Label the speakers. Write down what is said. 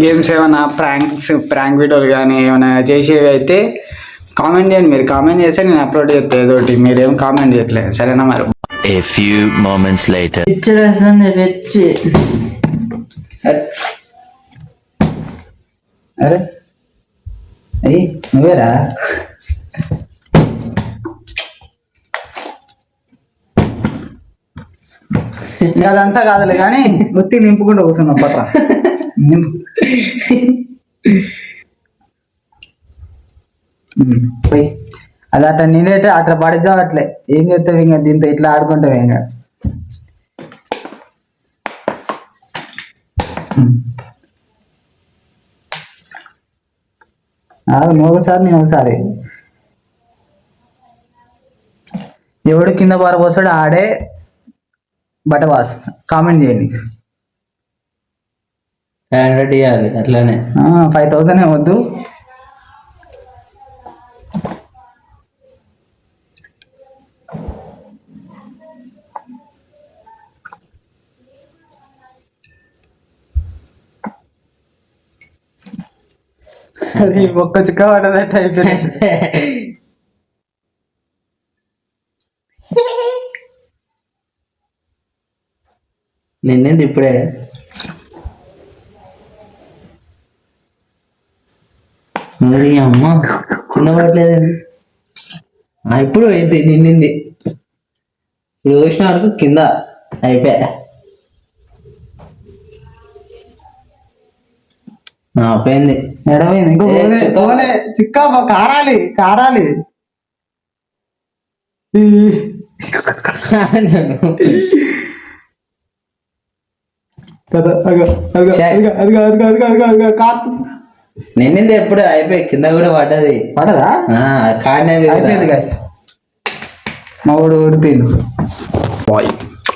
Speaker 1: Games ఏమైనా prank వీడియోలు కానీ ఏమైనా చేసేవి అయితే కామెంట్ చేయండి. మీరు కామెంట్ చేస్తే నేను అప్లోడ్ చేస్తే ఏదో ఒకటి. మీరేం కామెంట్ చేయట్లేదు, సరేనా? మరి
Speaker 2: A few moments later.
Speaker 1: అరే అయ్యి నువ్వేరా? ఇంకా అదంతా కాదులే కానీ ఒత్తి నింపుకుంటూ కూర్చున్నాం పట్ల నింపు. పోయి అది అట్లా నేనైతే అట్లా పడిద్దాం. అట్లే ఏం చేస్తావు ఇంకా దీంతో ఇట్లా ఆడుకుంటావు ఇంకా. నువ్వు ఒకసారి నేను ఒకసారి. ఎవడు కింద పారబోసాడు ఆడే బటవాస్. కామెంట్ చేయండి.
Speaker 3: 500 ఇవ్వాలి అట్లానే.
Speaker 1: 5000 వద్దు. అది ఒక్క చుక్క పడదట్టు అయిపోయింది.
Speaker 3: నిన్నేంది ఇప్పుడే మరి అమ్మ కింద పడలేదండి. ఇప్పుడు పోయింది నిన్నింది. ఇప్పుడు చూసిన వరకు కింద అయిపోయా. పోయింది
Speaker 1: ఎడమైంది. ఇంకో చుక్క కారాలి కారాలి.
Speaker 3: నిన్నింది ఎప్పుడు అయిపోయి కింద కూడా పడ్డది.
Speaker 1: పడదా?
Speaker 3: కాడినది
Speaker 1: అయిపోయింది గాయస్. మా ఊడు ఓడిపోయింది.